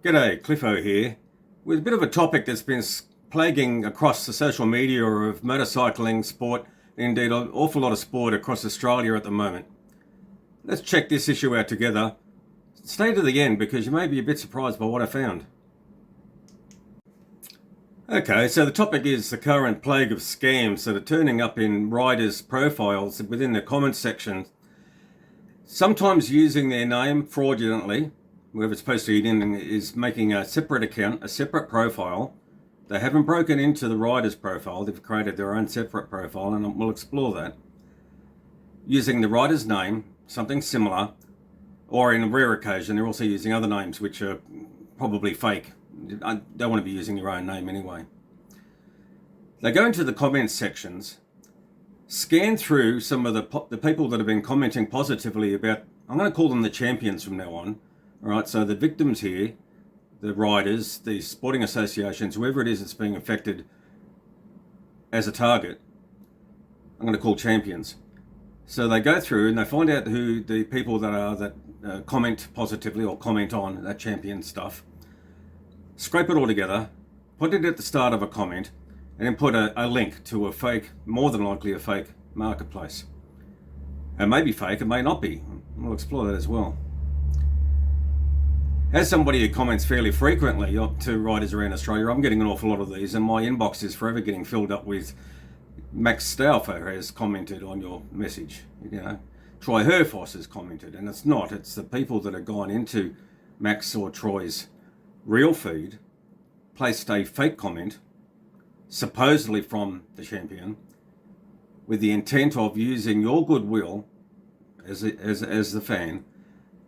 G'day, Cliffo here, with a bit of a topic that's been plaguing across the social media of motorcycling, sport, and indeed an awful lot of sport across Australia at the moment. Let's check this issue out together. Stay to the end because you may be a bit surprised by what I found. Okay, so the topic is the current plague of scams that are turning up in riders' profiles within the comments section, sometimes using their name fraudulently. Whoever's posting it in is making a separate account, a separate profile. They haven't broken into the rider's profile, they've created their own separate profile, and we'll explore that. Using the rider's name, something similar, or in a rare occasion, they're also using other names which are probably fake. I don't want to be using your own name anyway. They go into the comments sections, scan through some of the people that have been commenting positively about, I'm going to call them the champions from now on. All right, so the victims here, the riders, the sporting associations, whoever it is that's being affected as a target, I'm going to call champions. So they go through and they find out who the people that comment positively or comment on that champion stuff, scrape it all together, put it at the start of a comment, and then put a link to a fake, more than likely a fake marketplace. It may be fake, it may not be. We'll explore that as well. As somebody who comments fairly frequently to riders around Australia, I'm getting an awful lot of these, and my inbox is forever getting filled up with Max Stauffer has commented on your message. You know, Troy Herfoss has commented, and it's not. It's the people that have gone into Max or Troy's real feed, placed a fake comment, supposedly from the champion, with the intent of using your goodwill as the fan,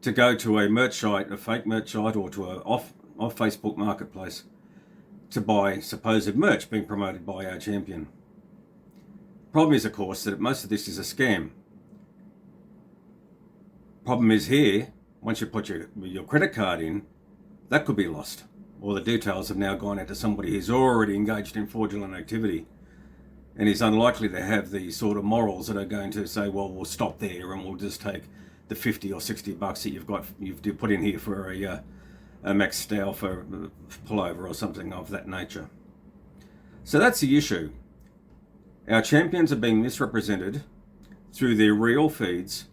to go to a merch site, a fake merch site, or to a off Facebook marketplace to buy supposed merch being promoted by our champion. Problem is, of course, that most of this is a scam. Problem is here, once you put your credit card in, that could be lost, or the details have now gone out to somebody who's already engaged in fraudulent activity and is unlikely to have the sort of morals that are going to say, well, we'll stop there and we'll just take the 50 or 60 bucks that you've put in here for a Max Stauffer pullover or something of that nature. So that's the issue. Our champions are being misrepresented through their real feeds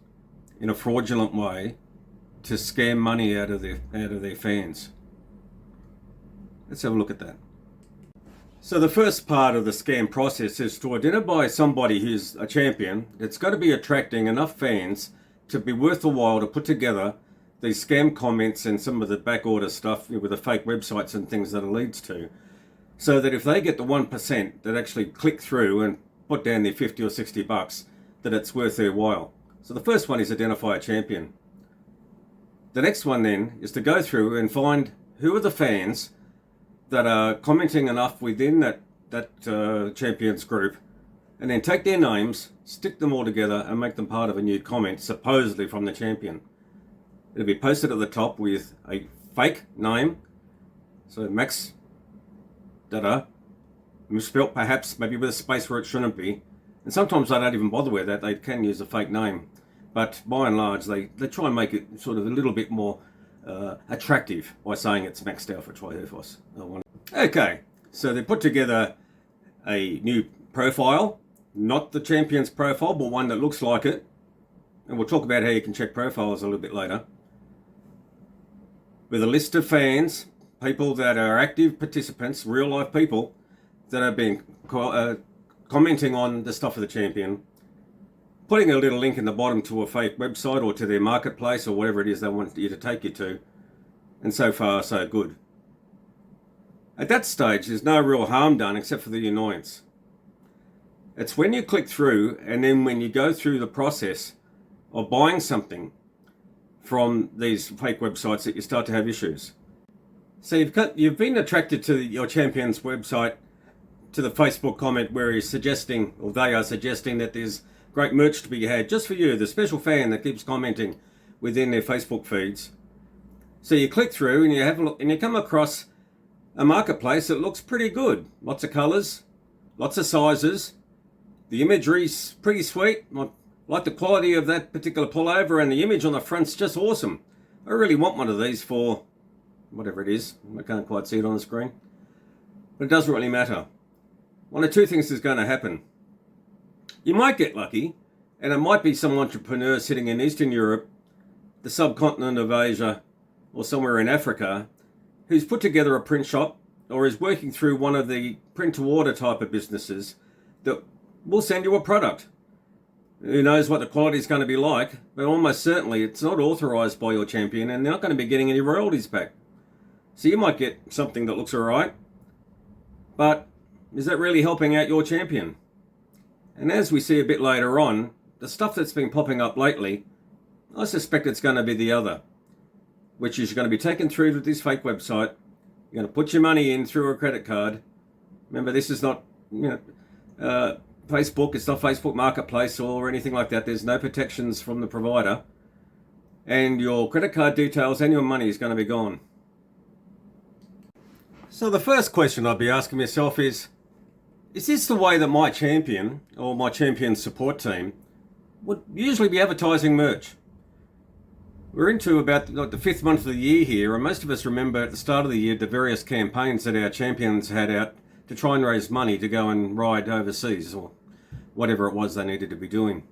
in a fraudulent way to scam money out of their fans. Let's have a look at that. So the first part of the scam process is to identify somebody who's a champion that's got to be attracting enough fans to be worth the while to put together these scam comments and some of the back order stuff with the fake websites and things that it leads to, so that if they get the 1% that actually click through and put down their 50 or 60 bucks, that it's worth their while. So the first one is identify a champion. The next one then is to go through and find who are the fans that are commenting enough within that champions group, and then take their names, stick them all together and make them part of a new comment, supposedly from the champion. It'll be posted at the top with a fake name, so Max Dada, misspelt perhaps, maybe with a space where it shouldn't be. And sometimes they don't even bother with that, they can use a fake name. But by and large, they try and make it sort of a little bit more attractive by saying it's Max Stauffer, Troy Herfoss. Okay, so they put together a new profile, not the champion's profile, but one that looks like it. And we'll talk about how you can check profiles a little bit later. With a list of fans, people that are active participants, real life people that have been commenting on the stuff of the champion, putting a little link in the bottom to a fake website or to their marketplace or whatever it is they want you to take you to. And so far, so good. At that stage, there's no real harm done except for the annoyance. It's when you click through and then when you go through the process of buying something from these fake websites that you start to have issues. So you've been attracted to your champion's website, to the Facebook comment where he's suggesting, or they are suggesting, that there's great merch to be had just for you, the special fan that keeps commenting within their Facebook feeds. So you click through and you have a look and you come across a marketplace that looks pretty good. Lots of colours, lots of sizes. The imagery's pretty sweet. I like the quality of that particular pullover, and the image on the front's just awesome. I really want one of these for whatever it is. I can't quite see it on the screen. But it doesn't really matter. One of two things is going to happen. You might get lucky, and it might be some entrepreneur sitting in Eastern Europe, the subcontinent of Asia, or somewhere in Africa, who's put together a print shop or is working through one of the print to order type of businesses that will send you a product. Who knows what the quality is going to be like, but almost certainly it's not authorized by your champion and they're not going to be getting any royalties back. So you might get something that looks alright, but is that really helping out your champion? And as we see a bit later on, the stuff that's been popping up lately, I suspect it's going to be the other, which is you're going to be taken through to this fake website. You're going to put your money in through a credit card. Remember, this is not, Facebook. It's not Facebook Marketplace or anything like that. There's no protections from the provider. And your credit card details and your money is going to be gone. So the first question I'd be asking myself is this the way that my champion or my champion support team would usually be advertising merch? We're into about the fifth month of the year here, and most of us remember at the start of the year the various campaigns that our champions had out to try and raise money to go and ride overseas or whatever it was they needed to be doing.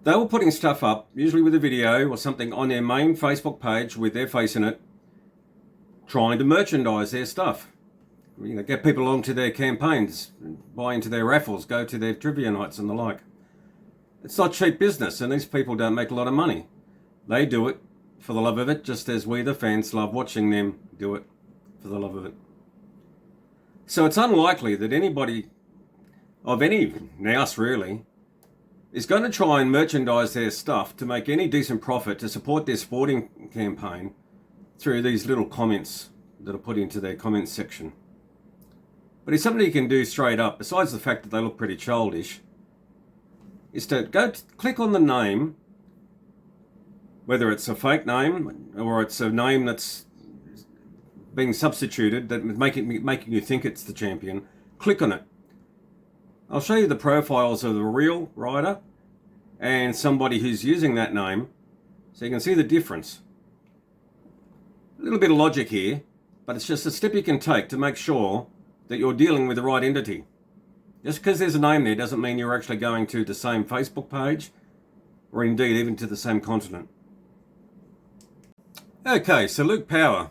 They were putting stuff up, usually with a video or something on their main Facebook page with their face in it, trying to merchandise their stuff. Get people along to their campaigns, buy into their raffles, go to their trivia nights and the like. It's not cheap business, and these people don't make a lot of money. They do it for the love of it, just as we, the fans, love watching them do it for the love of it. So it's unlikely that anybody of any nous really is going to try and merchandise their stuff to make any decent profit to support their sporting campaign through these little comments that are put into their comments section. But it's something you can do straight up, besides the fact that they look pretty childish, is to click on the name, whether it's a fake name or it's a name that's being substituted that making you think it's the champion. Click on it. I'll show you the profiles of the real rider and somebody who's using that name so you can see the difference. A little bit of logic here, but it's just a step you can take to make sure that you're dealing with the right entity. Just because there's a name there doesn't mean you're actually going to the same Facebook page or indeed even to the same continent. Okay, so Luke Power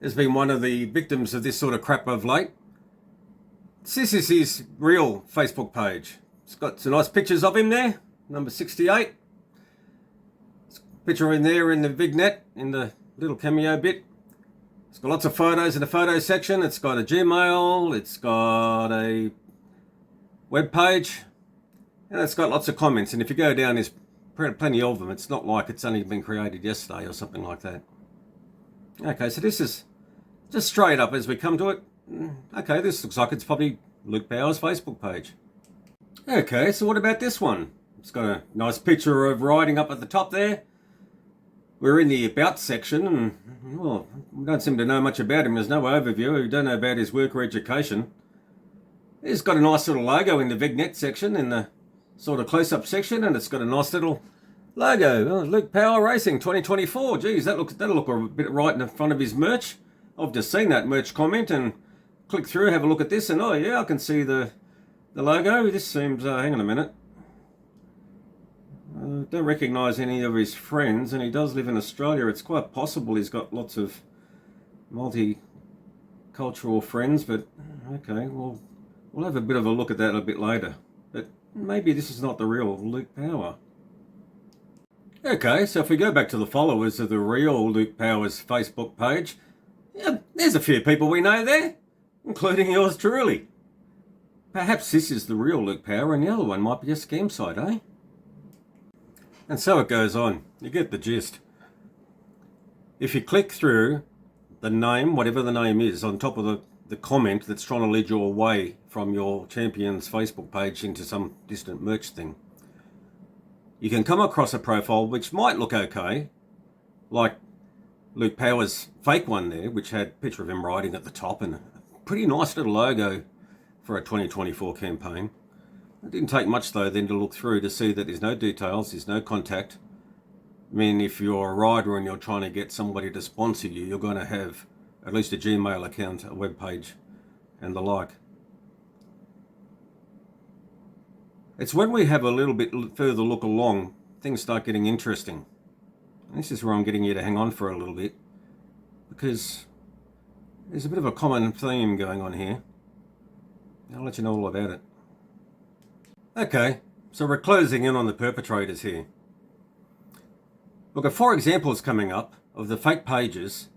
has been one of the victims of this sort of crap of late. This is his real Facebook page. It's got some nice pictures of him there, number 68. It's a picture in there in the vignette, in the little cameo bit. It's got lots of photos in the photo section. It's got a Gmail, it's got a web page, and it's got lots of comments. And if you go down, there's plenty of them. It's not like it's only been created yesterday or something like that. Okay, so this is just straight up as we come to it. Okay, this looks like it's probably Luke Power's Facebook page. Okay, so what about this one? It's got a nice picture of riding up at the top there. We're in the About section, and well, we don't seem to know much about him. There's no overview. We don't know about his work or education. He's got a nice little logo in the vignette section, in the sort of close-up section, and it's got a nice little logo. Oh, Luke Power Racing 2024. Geez, that'll look a bit right in the front of his merch. I've just seen that merch comment and click through, have a look at this, and oh yeah, I can see the logo. This seems, hang on a minute. Don't recognise any of his friends, and he does live in Australia. It's quite possible he's got lots of multicultural friends, but okay, well, we'll have a bit of a look at that a bit later. But maybe this is not the real Luke Power. Okay, so if we go back to the followers of the real Luke Power's Facebook page, yeah, there's a few people we know there, including yours truly. Perhaps this is the real Luke Power and the other one might be a scam site, eh? And so it goes on. You get the gist. If you click through the name, whatever the name is, on top of the comment that's trying to lead you away from your champion's Facebook page into some distant merch thing, you can come across a profile which might look okay, like Luke Power's fake one there, which had a picture of him riding at the top and a pretty nice little logo for a 2024 campaign. It didn't take much though then to look through to see that there's no details, there's no contact, I mean, if you're a rider and you're trying to get somebody to sponsor you, you're going to have at least a Gmail account, a web page, and the like. It's when we have a little bit further look along, things start getting interesting. And this is where I'm getting you to hang on for a little bit, because there's a bit of a common theme going on here. I'll let you know all about it. Okay, so we're closing in on the perpetrators here. We've got 4 examples coming up of the fake pages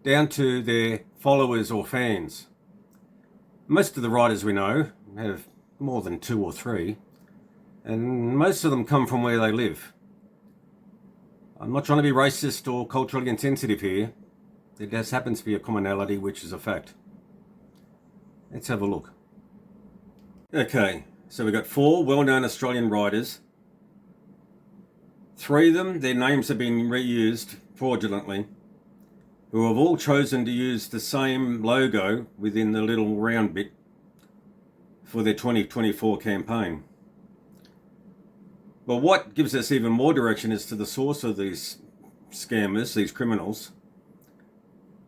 down to their followers or fans. Most of the writers we know have more than 2 or 3, and most of them come from where they live. I'm not trying to be racist or culturally insensitive here. There just happens to be a commonality, which is a fact. Let's have a look. Okay, so we've got 4 well-known Australian writers. 3 of them, their names have been reused fraudulently, who have all chosen to use the same logo within the little round bit for their 2024 campaign. But what gives us even more direction as to the source of these scammers, these criminals,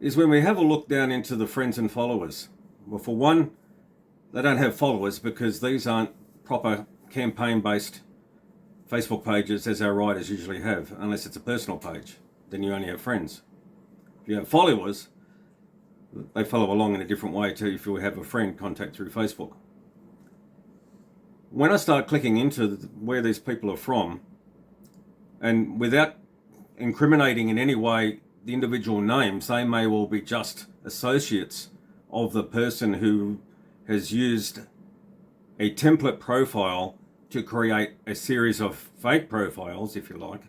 is when we have a look down into the friends and followers. Well, for one, they don't have followers because these aren't proper campaign-based Facebook pages as our writers usually have, unless it's a personal page. Then you only have friends. If you have followers, they follow along in a different way to if you have a friend contact through Facebook. When I start clicking into where these people are from, and without incriminating in any way the individual names, they may well be just associates of the person who has used a template profile to create a series of fake profiles, if you like.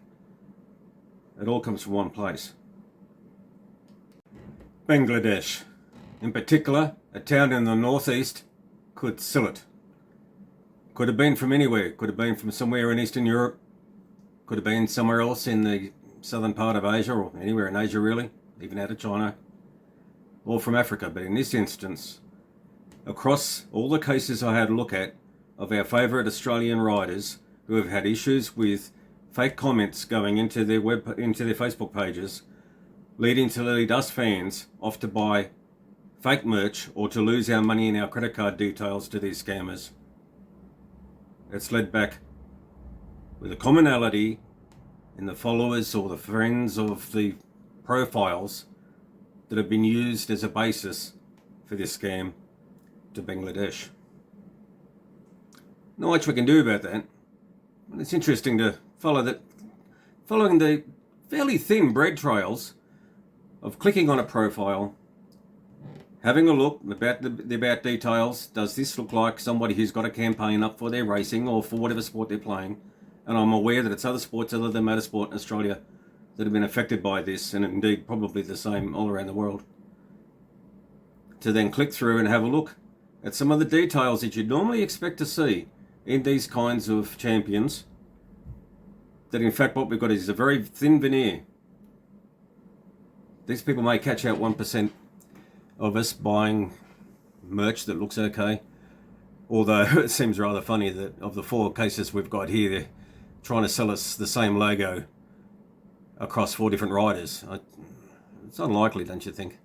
It all comes from one place. Bangladesh. In particular, a town in the northeast, Kudsilat. Could have been from anywhere. Could have been from somewhere in Eastern Europe. Could have been somewhere else in the southern part of Asia, or anywhere in Asia really, even out of China. Or from Africa. But in this instance, across all the cases I had a look at of our favourite Australian writers who have had issues with fake comments going into their Facebook pages, leading to lead us fans off to buy fake merch or to lose our money and our credit card details to these scammers. It's led back with a commonality in the followers or the friends of the profiles that have been used as a basis for this scam to Bangladesh. Not much we can do about that. But it's interesting to following the fairly thin bread trails of clicking on a profile, having a look about the about details. Does this look like somebody who's got a campaign up for their racing or for whatever sport they're playing? And I'm aware that it's other sports other than motorsport in Australia that have been affected by this, and indeed probably the same all around the world. To then click through and have a look at some of the details that you'd normally expect to see in these kinds of champions, that in fact what we've got is a very thin veneer. These people may catch out 1% of us buying merch that looks okay, although it seems rather funny that of the 4 cases we've got here, they're trying to sell us the same logo across 4 different riders. It's unlikely, don't you think?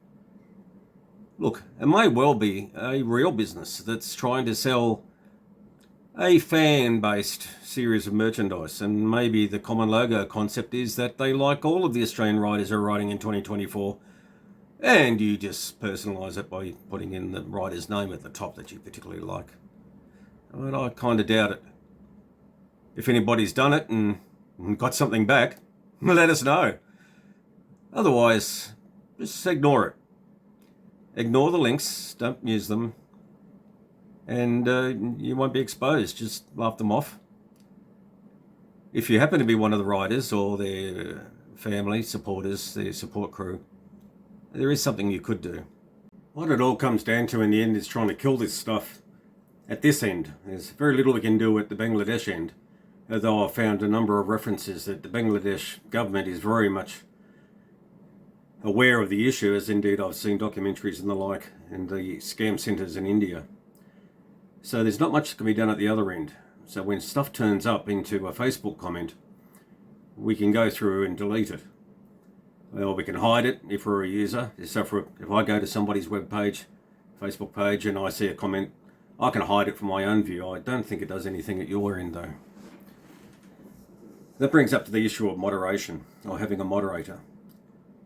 Look, it may well be a real business that's trying to sell a fan-based series of merchandise, and maybe the common logo concept is that they like all of the Australian riders who are riding in 2024, and you just personalise it by putting in the rider's name at the top that you particularly like. But I kind of doubt it. If anybody's done it and got something back, let us know. Otherwise, just ignore it. Ignore the links, don't use them, and you won't be exposed. Just laugh them off. If you happen to be one of the riders or their family, supporters, their support crew, there is something you could do. What it all comes down to in the end is trying to kill this stuff at this end. There's very little we can do at the Bangladesh end, although I've found a number of references that the Bangladesh government is very much aware of the issue, as indeed I've seen documentaries and the like in the scam centres in India. So there's not much that can be done at the other end. So when stuff turns up into a Facebook comment, we can go through and delete it. Or we can hide it if we're a user. So if I go to somebody's web page, Facebook page, and I see a comment, I can hide it from my own view. I don't think it does anything at your end though. That brings up to the issue of moderation, or having a moderator.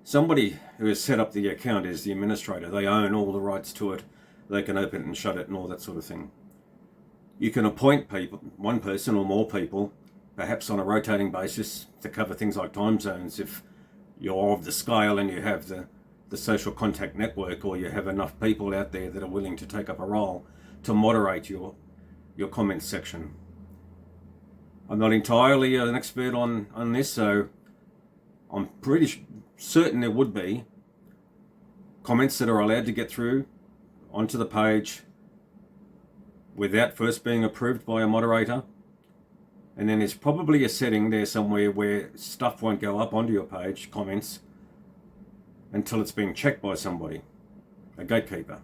Somebody who has set up the account is the administrator. They own all the rights to it. They can open it and shut it and all that sort of thing. You can appoint people, one person or more people, perhaps on a rotating basis, to cover things like time zones. If you're of the scale and you have the social contact network, or you have enough people out there that are willing to take up a role to moderate your comments section. I'm not entirely an expert on this, so I'm pretty certain there would be comments that are allowed to get through onto the page without first being approved by a moderator. And then there's probably a setting there somewhere where stuff won't go up onto your page, comments, until it's being checked by somebody, a gatekeeper.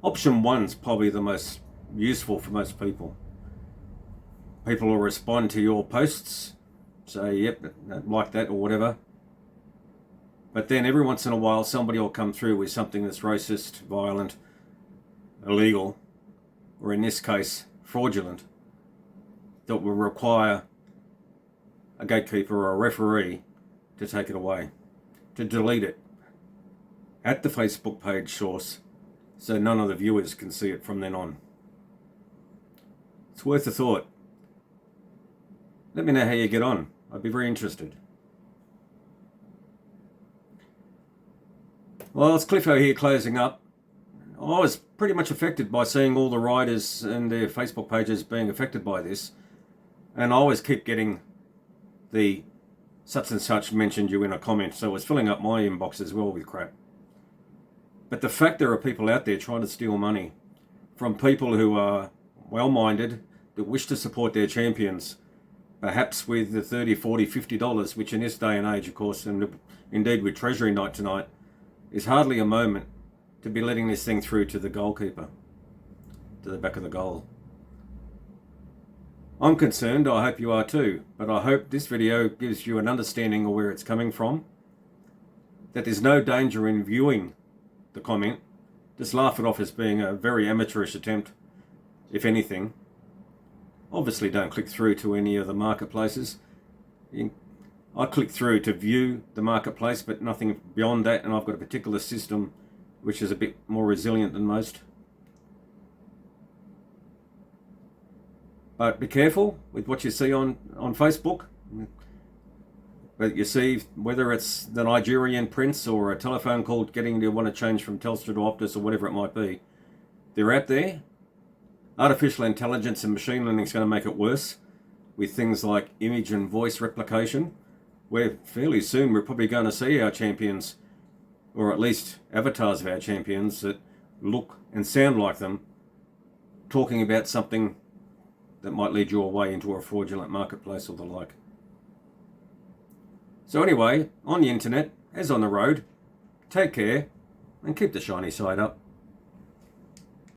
Option 1's probably the most useful for most people. People will respond to your posts, say, yep, like that or whatever. But then every once in a while, somebody will come through with something that's racist, violent, illegal, or in this case, fraudulent, that will require a gatekeeper or a referee to take it away, to delete it at the Facebook page source, so none of the viewers can see it from then on. It's worth a thought. Let me know how you get on. I'd be very interested. Well, it's Cliffo here closing up. I was pretty much affected by seeing all the writers and their Facebook pages being affected by this. And I always keep getting the such and such mentioned you in a comment. So it's filling up my inbox as well with crap. But the fact there are people out there trying to steal money from people who are well-minded, that wish to support their champions, perhaps with the $30, $40, $50, which in this day and age, of course, and indeed with Treasury Night tonight, is hardly a moment to be letting this thing through to the goalkeeper, to the back of the goal. I'm concerned, I hope you are too, but I hope this video gives you an understanding of where it's coming from, that there's no danger in viewing the comment. Just laugh it off as being a very amateurish attempt, if anything. Obviously don't click through to any of the marketplaces. I click through to view the marketplace, but nothing beyond that, and I've got a particular system which is a bit more resilient than most. But be careful with what you see on Facebook. But you see, whether it's the Nigerian prince or a telephone call getting to want to change from Telstra to Optus or whatever it might be, they're out there. Artificial intelligence and machine learning is going to make it worse with things like image and voice replication, where fairly soon we're probably going to see our champions, or at least avatars of our champions that look and sound like them, talking about something that might lead you away into a fraudulent marketplace or the like. So anyway, on the internet, as on the road, take care and keep the shiny side up.